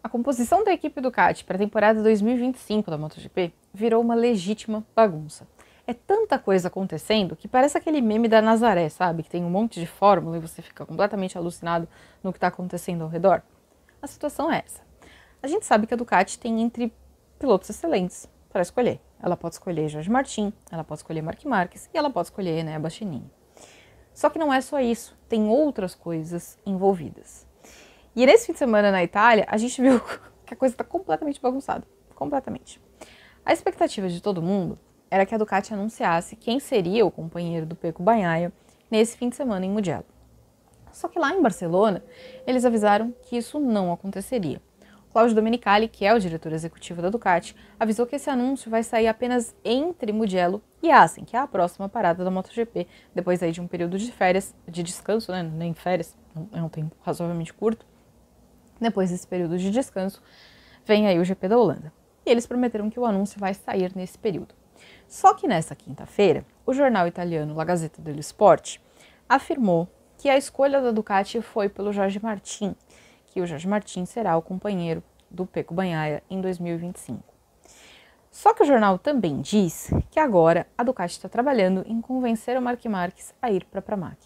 A composição da equipe Ducati para a temporada 2025 da MotoGP virou uma legítima bagunça. É tanta coisa acontecendo que parece aquele meme da Nazaré, sabe? Que tem um monte de fórmula e você fica completamente alucinado no que está acontecendo ao redor. A situação é essa. A gente sabe que a Ducati tem entre pilotos excelentes para escolher. Ela pode escolher Jorge Martin, ela pode escolher Marc Marquez e ela pode escolher Enea Bastianini. Só que não é só isso, tem outras coisas envolvidas. E nesse fim de semana na Itália, a gente viu que a coisa está completamente bagunçada. Completamente. A expectativa de todo mundo era que a Ducati anunciasse quem seria o companheiro do Pecco Bagnaia nesse fim de semana em Mugello. Só que lá em Barcelona, eles avisaram que isso não aconteceria. Claudio Domenicali, que é o diretor executivo da Ducati, avisou que esse anúncio vai sair apenas entre Mugello e Assen, que é a próxima parada da MotoGP, depois aí de um período de férias, de descanso, né? Nem férias, é um tempo razoavelmente curto. Depois desse período de descanso, vem aí o GP da Holanda. E eles prometeram que o anúncio vai sair nesse período. Só que nessa quinta-feira, o jornal italiano La Gazzetta dello Sport afirmou que a escolha da Ducati foi pelo Jorge Martin, que o Jorge Martin será o companheiro do Pecco Bagnaia em 2025. Só que o jornal também diz que agora a Ducati está trabalhando em convencer o Marc Marquez a ir para a Pramac.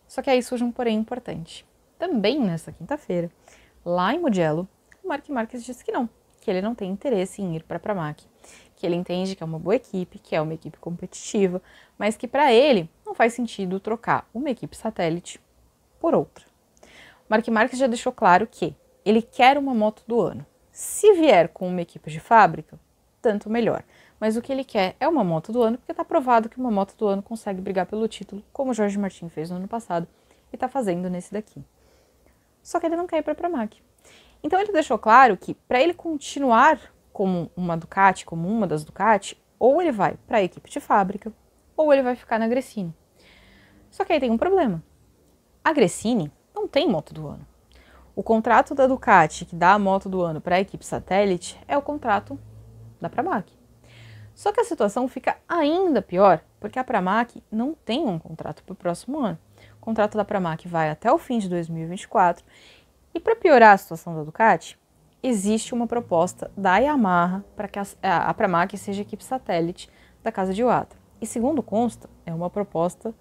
Só que aí surge um porém importante. Também nessa quinta-feira, lá em Mugello, o Marc Marquez disse que ele não tem interesse em ir para a Pramac, que ele entende que é uma boa equipe, que é uma equipe competitiva, mas que para ele não faz sentido trocar uma equipe satélite por outra. O Marc Marquez já deixou claro que ele quer uma moto do ano. Se vier com uma equipe de fábrica, tanto melhor. Mas o que ele quer é uma moto do ano, porque está provado que uma moto do ano consegue brigar pelo título, como o Jorge Martin fez no ano passado e está fazendo nesse daqui. Só que ele não quer ir para a Pramac. Então ele deixou claro que para ele continuar como uma Ducati, como uma das Ducati, ou ele vai para a equipe de fábrica, ou ele vai ficar na Gresini. Só que aí tem um problema. A Gresini não tem moto do ano. O contrato da Ducati que dá a moto do ano para a equipe satélite é o contrato da Pramac. Só que a situação fica ainda pior, porque a Pramac não tem um contrato para o próximo ano. O contrato da Pramac vai até o fim de 2024 e para piorar a situação da Ducati, existe uma proposta da Yamaha para que a Pramac seja equipe satélite da casa de Iwata. E segundo consta, é uma proposta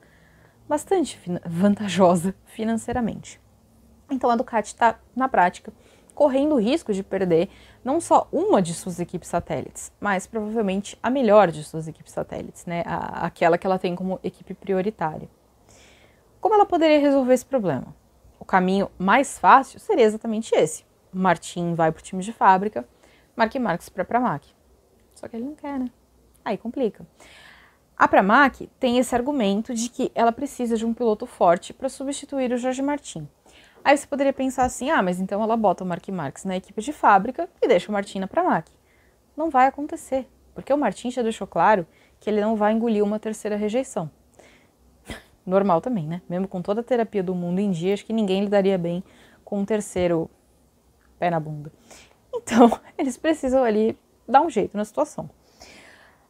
bastante vantajosa financeiramente. Então a Ducati está, na prática, correndo o risco de perder não só uma de suas equipes satélites, mas provavelmente a melhor de suas equipes satélites, né? Aquela que ela tem como equipe prioritária. Como ela poderia resolver esse problema? O caminho mais fácil seria exatamente esse. Martin vai para o time de fábrica, Marc Marquez para a Pramac. Só que ele não quer, né? Aí complica. A Pramac tem esse argumento de que ela precisa de um piloto forte para substituir o Jorge Martin. Aí você poderia pensar assim, mas então ela bota o Marc Marquez na equipe de fábrica e deixa o Martin na Pramac. Não vai acontecer, porque o Martin já deixou claro que ele não vai engolir uma terceira rejeição. Normal também, né? Mesmo com toda a terapia do mundo em dia, acho que ninguém lidaria bem com um terceiro pé na bunda. Então, eles precisam ali dar um jeito na situação.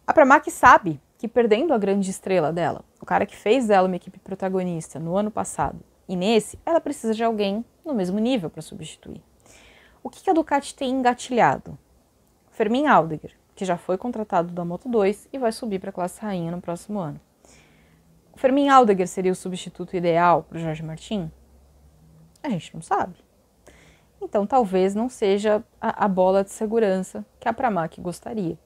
A Pramac sabe que perdendo a grande estrela dela, o cara que fez dela uma equipe protagonista no ano passado, e nesse, ela precisa de alguém no mesmo nível para substituir. O que a Ducati tem engatilhado? Fermin Aldeguer, que já foi contratado da Moto2 e vai subir para a classe rainha no próximo ano. O Fermin Aldeguer seria o substituto ideal para o Jorge Martin? A gente não sabe. Então talvez não seja a bola de segurança que a Pramac gostaria.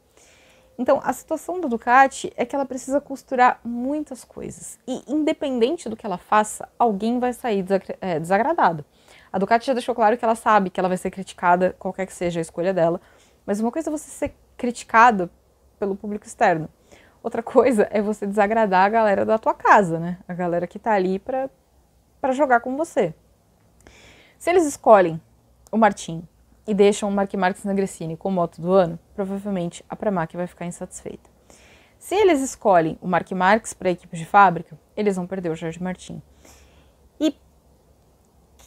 Então a situação da Ducati é que ela precisa costurar muitas coisas. E independente do que ela faça, alguém vai sair desagradado. A Ducati já deixou claro que ela sabe que ela vai ser criticada, qualquer que seja a escolha dela. Mas uma coisa é você ser criticada pelo público externo. Outra coisa é você desagradar a galera da tua casa, né? A galera que tá ali pra jogar com você. Se eles escolhem o Martin e deixam o Marc Marquez na Gresini com moto do ano, provavelmente a Pramac vai ficar insatisfeita. Se eles escolhem o Marc Marquez para a equipe de fábrica, eles vão perder o Jorge Martin. E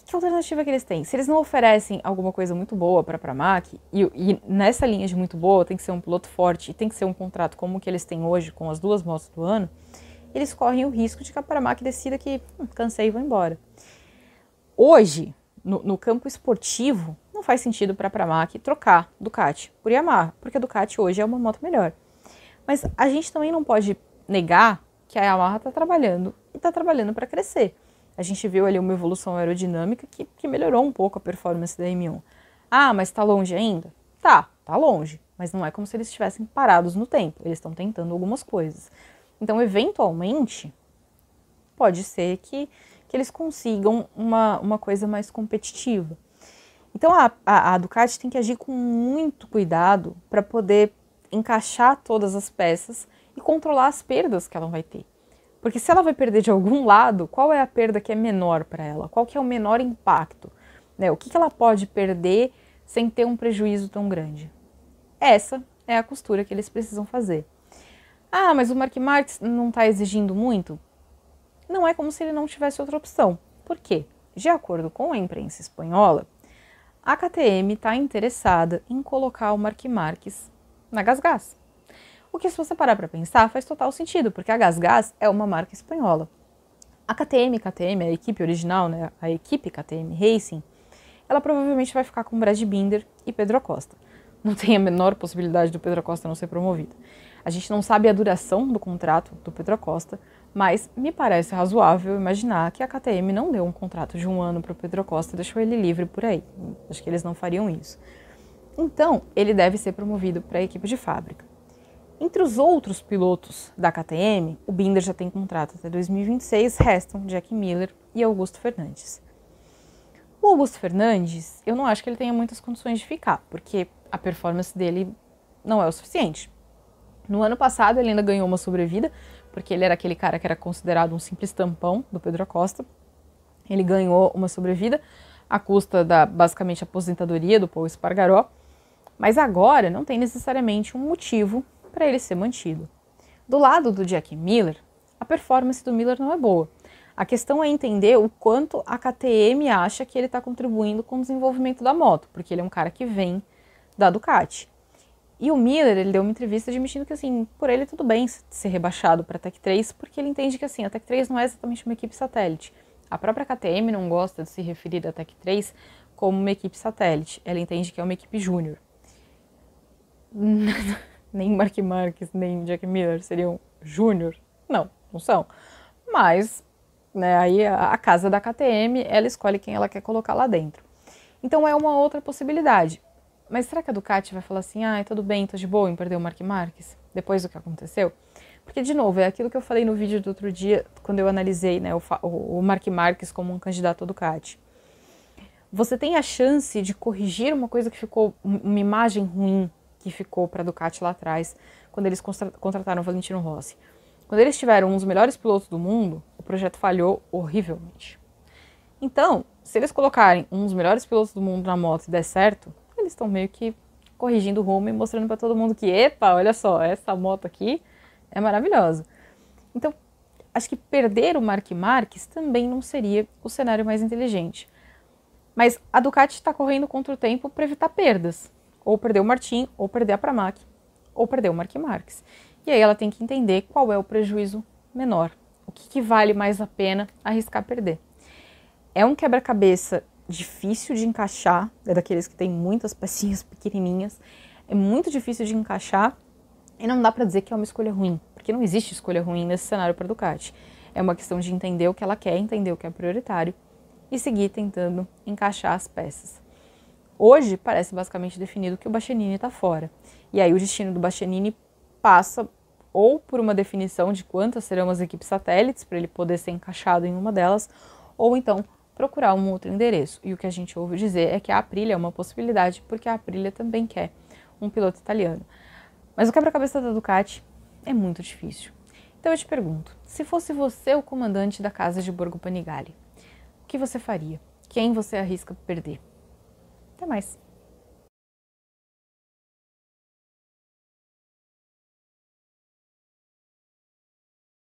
que alternativa que eles têm? Se eles não oferecem alguma coisa muito boa para a Pramac, e nessa linha de muito boa tem que ser um piloto forte e tem que ser um contrato como o que eles têm hoje com as duas motos do ano, eles correm o risco de que a Pramac decida que cansei e vou embora. Hoje, no campo esportivo, não faz sentido para a Pramac trocar Ducati por Yamaha, porque a Ducati hoje é uma moto melhor. Mas a gente também não pode negar que a Yamaha está trabalhando e está trabalhando para crescer. A gente viu ali uma evolução aerodinâmica que melhorou um pouco a performance da M1. Ah, mas está longe ainda? Tá longe, mas não é como se eles estivessem parados no tempo, eles estão tentando algumas coisas. Então, eventualmente, pode ser que eles consigam uma coisa mais competitiva. Então, a Ducati tem que agir com muito cuidado para poder encaixar todas as peças e controlar as perdas que ela vai ter. Porque se ela vai perder de algum lado, qual é a perda que é menor para ela? Qual que é o menor impacto? Né? O que ela pode perder sem ter um prejuízo tão grande? Essa é a costura que eles precisam fazer. Ah, mas o Marc Marques não está exigindo muito? Não é como se ele não tivesse outra opção. Por quê? De acordo com a imprensa espanhola, a KTM está interessada em colocar o Marc Marques na GasGas. O que, se você parar para pensar, faz total sentido, porque a GasGas é uma marca espanhola. A KTM, a equipe original, né, a equipe KTM Racing, ela provavelmente vai ficar com Brad Binder e Pedro Acosta. Não tem a menor possibilidade do Pedro Acosta não ser promovido. A gente não sabe a duração do contrato do Pedro Acosta, mas me parece razoável imaginar que a KTM não deu um contrato de 1 ano para o Pedro Acosta e deixou ele livre por aí. Acho que eles não fariam isso. Então, ele deve ser promovido para a equipe de fábrica. Entre os outros pilotos da KTM, o Binder já tem contrato até 2026, restam Jack Miller e Augusto Fernandes. O Augusto Fernandes, eu não acho que ele tenha muitas condições de ficar, porque a performance dele não é o suficiente. No ano passado ele ainda ganhou uma sobrevida, porque ele era aquele cara que era considerado um simples tampão do Pedro Acosta. Ele ganhou uma sobrevida à custa da, basicamente, aposentadoria do Paul Espargaró, mas agora não tem necessariamente um motivo para ele ser mantido. Do lado do Jack Miller, a performance do Miller não é boa. A questão é entender o quanto a KTM acha que ele está contribuindo com o desenvolvimento da moto, porque ele é um cara que vem da Ducati. E o Miller, ele deu uma entrevista admitindo que, assim, por ele tudo bem ser rebaixado para a Tech 3, porque ele entende que, assim, a Tech 3 não é exatamente uma equipe satélite. A própria KTM não gosta de se referir à Tech 3 como uma equipe satélite. Ela entende que é uma equipe júnior. Nem Marc Marques, nem Jack Miller seriam júnior? Não são. Mas, né, aí a casa da KTM, ela escolhe quem ela quer colocar lá dentro. Então é uma outra possibilidade. Mas será que a Ducati vai falar assim, tudo bem, tô de boa em perder o Marc Marques, depois do que aconteceu? Porque, de novo, é aquilo que eu falei no vídeo do outro dia, quando eu analisei, né, o Marc Marques como um candidato à Ducati. Você tem a chance de corrigir uma coisa que ficou, uma imagem ruim que ficou para a Ducati lá atrás, quando eles contrataram o Valentino Rossi. Quando eles tiveram um dos melhores pilotos do mundo, o projeto falhou horrivelmente. Então, se eles colocarem um dos melhores pilotos do mundo na moto e der certo, eles estão meio que corrigindo o rumo e mostrando para todo mundo que, epa, olha só, essa moto aqui é maravilhosa. Então, acho que perder o Marc Marques também não seria o cenário mais inteligente. Mas a Ducati está correndo contra o tempo para evitar perdas. Ou perder o Martin, ou perder a Pramac, ou perder o Marc Marques. E aí ela tem que entender qual é o prejuízo menor. O que vale mais a pena arriscar perder. É um quebra-cabeça difícil de encaixar, é daqueles que tem muitas pecinhas pequenininhas. É muito difícil de encaixar e não dá para dizer que é uma escolha ruim, porque não existe escolha ruim nesse cenário para a Ducati. É uma questão de entender o que ela quer, entender o que é prioritário e seguir tentando encaixar as peças. Hoje parece basicamente definido que o Bastianini está fora. E aí o destino do Bastianini passa ou por uma definição de quantas serão as equipes satélites, para ele poder ser encaixado em uma delas, ou então procurar um outro endereço. E o que a gente ouve dizer é que a Aprilia é uma possibilidade, porque a Aprilia também quer um piloto italiano. Mas o quebra-cabeça da Ducati é muito difícil. Então eu te pergunto, se fosse você o comandante da casa de Borgo Panigale, o que você faria? Quem você arrisca perder? Até mais!